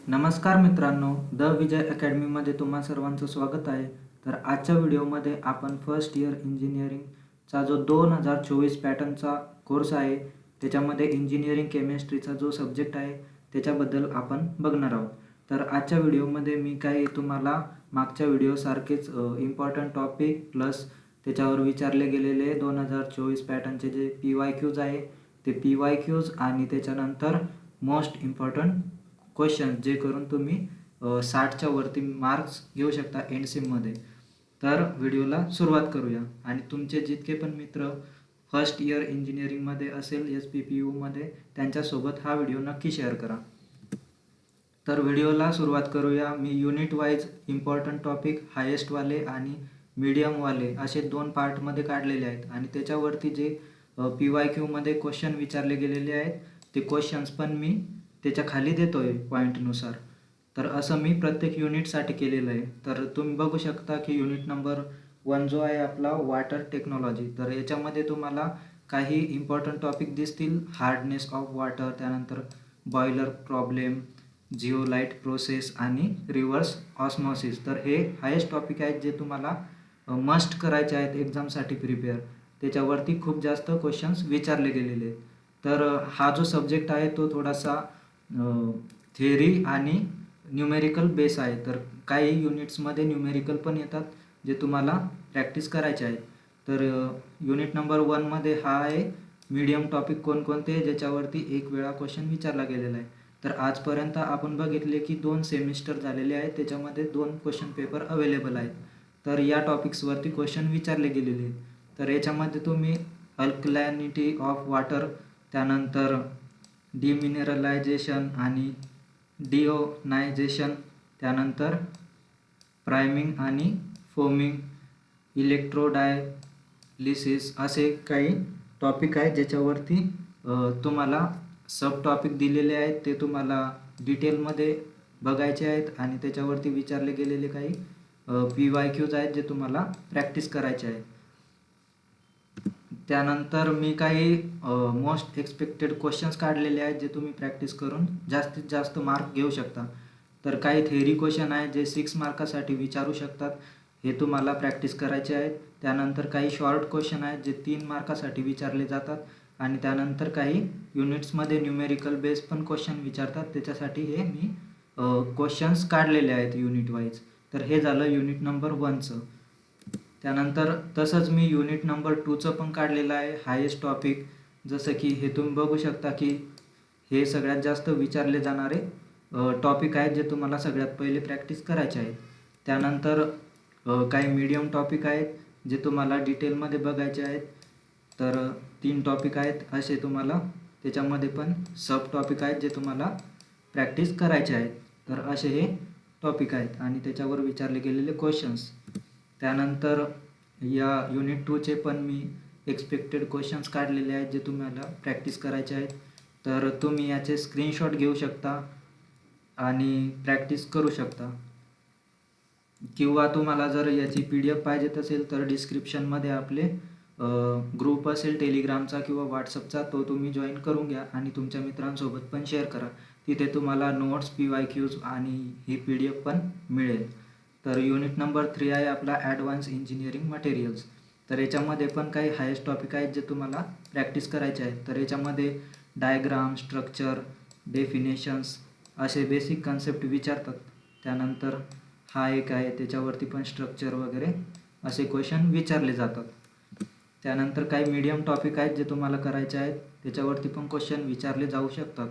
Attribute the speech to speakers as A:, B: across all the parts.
A: नमस्कार मित्रांनो, द विजय अकॅडमीमध्ये तुम्हा सर्वांचं स्वागत आहे. तर आजच्या व्हिडिओमध्ये आपण फर्स्ट इयर इंजिनिअरिंगचा जो 2024 पॅटर्नचा कोर्स आहे, त्याच्यामध्ये इंजिनिअरिंग केमिस्ट्रीचा जो सब्जेक्ट आहे त्याच्याबद्दल आपण बघणार आहोत. तर आजच्या व्हिडिओमध्ये मी काही तुम्हाला मागच्या व्हिडिओसारखेच इम्पॉर्टंट टॉपिक प्लस त्याच्यावर विचारले गेलेले 2024 पॅटर्नचे जे PYQs आहे ते PYQs आणि त्याच्यानंतर मोस्ट इम्पॉर्टंट क्वेश्चन जे करून तुम्ही 60च्या वरती मार्क्स घेऊ शकता एंड सिममध्ये. तर व्हिडिओला सुरुवात करूया आणि तुमचे जितके पण मित्र फर्स्ट इयर इंजिनिअरिंगमध्ये असेल SPPUमध्ये त्यांच्यासोबत हा व्हिडिओ नक्की शेअर करा. तर व्हिडिओला सुरुवात करूया. मी युनिट वाईज इम्पॉर्टंट टॉपिक हायेस्टवाले आणि मीडियमवाले असे 2 पार्टमध्ये काढलेले आहेत आणि त्याच्यावरती जे PYQमध्ये क्वेश्चन विचारले गेलेले आहेत ते क्वेश्चन्स पण मी त्याच्या खाली देतोय पॉईंटनुसार. तर असं मी प्रत्येक युनिटसाठी केलेलं आहे. तर तुम्ही बघू शकता की युनिट नंबर 1 जो आहे आपला वॉटर टेक्नॉलॉजी, तर याच्यामध्ये तुम्हाला काही इम्पॉर्टंट टॉपिक दिसतील. हार्डनेस ऑफ वॉटर, त्यानंतर बॉयलर प्रॉब्लेम, जिओलाइट प्रोसेस आणि रिव्हर्स ऑस्मॉसिस. तर हे हायेस्ट टॉपिक आहेत जे तुम्हाला मस्ट करायचे आहेत एक्झामसाठी प्रिपेअर. त्याच्यावरती खूप जास्त क्वेश्चन्स विचारले गेलेले आहेत. तर हा जो सब्जेक्ट आहे तो थोडासा थिअरी आणि न्यूमेरिकल बेस आहे. तर काही युनिट्समध्ये न्यूमेरिकल पण येतात जे तुम्हाला प्रॅक्टिस करायचे आहेत. तर युनिट नंबर 1मध्ये हा आहे मीडियम टॉपिक कोणकोणते ज्याच्यावरती एक वेळा क्वेश्चन विचारला गेलेला आहे. तर आजपर्यंत आपण बघितले की 2 सेमिस्टर झालेले आहेत, त्याच्यामध्ये 2 क्वेश्चन पेपर अवेलेबल आहेत. तर या टॉपिक्सवरती क्वेश्चन विचारले गेलेले आहेत. तर याच्यामध्ये तुम्ही अल्कलॅनिटी ऑफ वॉटर, त्यानंतर डिमिनरलायझेशन आणि डिओनायझेशन, त्यानंतर प्रायमिंग आणि फोमिंग, इलेक्ट्रोडायलिसिस असे काही टॉपिक आहेत ज्याच्यावरती तुम्हाला सब टॉपिक दिलेले आहेत. ते तुम्हाला डिटेलमध्ये बघायचे आहेत आणि त्याच्यावरती विचारले गेलेले काही PYQs आहेत जे तुम्हाला प्रॅक्टिस करायचे आहेत. त्यानंतर मी काही मोस्ट एक्सपेक्टेड क्वेश्चन्स काढलेले आहेत जे तुम्ही प्रॅक्टिस करून जास्तीत जास्त मार्क घेऊ शकता. तर काही थेअरी क्वेश्चन आहेत जे 6 मार्कासाठी विचारू शकतात, हे तुम्हाला प्रॅक्टिस करायचे आहेत. त्यानंतर काही शॉर्ट क्वेश्चन आहेत जे 3 मार्कासाठी विचारले जातात आणि त्यानंतर काही युनिट्समध्ये न्यूमेरिकल बेस पण क्वेश्चन विचारतात, त्याच्यासाठी हे मी क्वेश्चन्स काढलेले आहेत युनिट वाईज. तर हे झालं युनिट नंबर 1चं. त्यानंतर तसंच मी युनिट नंबर 2चं पण काढलेलं आहे हायेस्ट टॉपिक. जसं की हे तुम्ही बघू शकता की हे सगळ्यात जास्त विचारले जाणारे टॉपिक आहेत जे तुम्हाला सगळ्यात पहिले प्रॅक्टिस करायचे आहेत. त्यानंतर काही मीडियम टॉपिक आहेत जे तुम्हाला डिटेलमध्ये बघायचे आहेत. तर 3 टॉपिक आहेत असे तुम्हाला, त्याच्यामध्ये पण सब टॉपिक आहेत जे तुम्हाला प्रॅक्टिस करायचे आहेत. तर असे हे टॉपिक आहेत आणि त्याच्यावर विचारले गेलेले क्वेश्चन्स. त्यानंतर या युनिट 2चे पण मी एक्सपेक्टेड क्वेश्चन्स काढलेले आहेत जे तुम्हाला प्रॅक्टिस करायचे आहेत. तर तुम्ही याचे स्क्रीनशॉट घेऊ शकता आणि प्रॅक्टिस करू शकता, किंवा तुम्हाला जर याची PDF पाहिजेत असेल तर डिस्क्रिप्शनमध्ये आपले ग्रुप असेल टेलिग्रामचा किंवा व्हॉट्सअपचा, तो तुम्ही जॉईन करून घ्या आणि तुमच्या मित्रांसोबत पण शेअर करा. तिथे तुम्हाला नोट्स, PYQs आणि ही PDF पण मिळेल. तर युनिट नंबर 3 आहे आपला ॲडव्हान्स इंजिनिअरिंग मटेरियल्स. तर याच्यामध्ये पण काही हायेस्ट टॉपिक आहेत जे तुम्हाला प्रॅक्टिस करायचे आहेत. तर याच्यामध्ये डायग्राम, स्ट्रक्चर, डेफिनेशन्स असे बेसिक कन्सेप्ट विचारतात. त्यानंतर हा एक आहे, त्याच्यावरती पण स्ट्रक्चर वगैरे असे क्वेश्चन विचारले जातात. त्यानंतर काही मीडियम टॉपिक आहेत जे तुम्हाला करायचे आहेत, त्याच्यावरती पण क्वेश्चन विचारले जाऊ शकतात.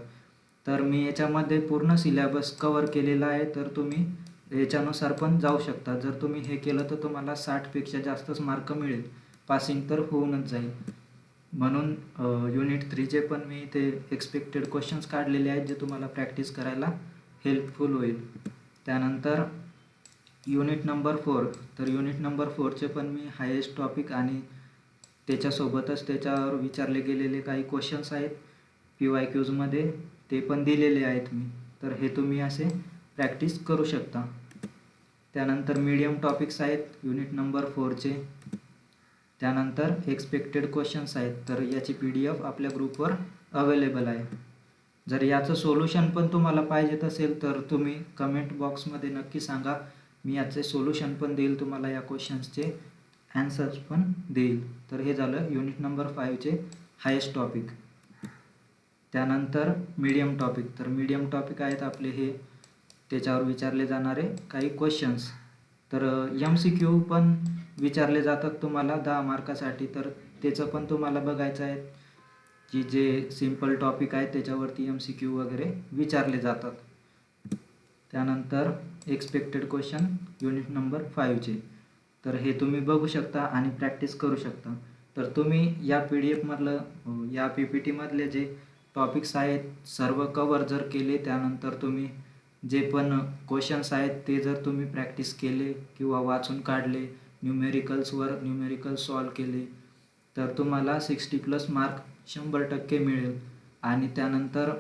A: तर मी याच्यामध्ये पूर्ण सिलेबस कवर केलेला आहे, तर तुम्ही याच्यानुसार पण जाऊ शकता. जर तुम्ही हे केलं तर तुम्हाला 60पेक्षा जास्तच मार्क मिळेल, पासिंग तर होऊनच जाईल. म्हणून युनिट 3चे पण मी ते एक्सपेक्टेड क्वेश्चन्स काढलेले आहेत जे तुम्हाला प्रॅक्टिस करायला हेल्पफुल होईल. त्यानंतर युनिट नंबर 4, तर युनिट नंबर 4चे पण मी हायेस्ट टॉपिक आणि त्याच्यासोबतच त्याच्यावर विचारले गेलेले काही क्वेश्चन्स आहेत PYQsमध्ये, ते पण दिलेले आहेत मी. तर हे तुम्ही असे प्रॅक्टिस करू शकता. त्यानंतर मीडियम टॉपिक्स आहेत युनिट नंबर 4चे. त्यानंतर एक्सपेक्टेड क्वेश्चन्स आहेत. तर याची PDF आपल्या ग्रुपवर अवेलेबल आहे. जर याचं सोल्युशन पण तुम्हाला पाहिजेत असेल तर तुम्ही कमेंट बॉक्समध्ये नक्की सांगा. मी याचे सोल्युशन पण देईल तुम्हाला, या क्वेश्चन्सचे ॲन्सर्स पण देईल. तर हे झालं युनिट नंबर 5चे हायेस्ट टॉपिक. त्यानंतर मीडियम टॉपिक. तर मीडियम टॉपिक आहेत आपले हे, त्याच्यावर विचारले जाणारे काही क्वेश्चन्स. तर MCQ पण विचारले जातात तुम्हाला 10 मार्कासाठी, तर त्याचं पण तुम्हाला बघायचं आहे की जे सिम्पल टॉपिक आहेत त्याच्यावरती MCQ वगैरे विचारले जातात. त्यानंतर एक्सपेक्टेड क्वेश्चन युनिट नंबर 5चे, तर हे तुम्ही बघू शकता आणि प्रॅक्टिस करू शकता. तर तुम्ही या PDF या PPTमधले जे टॉपिक्स आहेत सर्व कवर जर केले, त्यानंतर तुम्ही जे पण क्वेश्चन्स आहेत ते जर तुम्ही प्रॅक्टिस केले किंवा वाचून काढले, न्यूमेरिकल्स सॉल्व केले, तर तुम्हाला 60+ मार्क 100% मिळेल. आणि त्यानंतर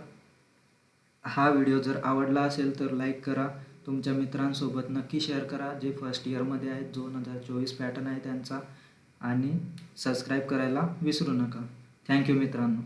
A: हा व्हिडिओ जर आवडला असेल तर लाईक करा, तुमच्या मित्रांसोबत नक्की शेअर करा जे फर्स्ट इयरमध्ये आहेत, 2024 पॅटर्न आहे त्यांचा, आणि सबस्क्राईब करायला विसरू नका. थँक्यू मित्रांनो.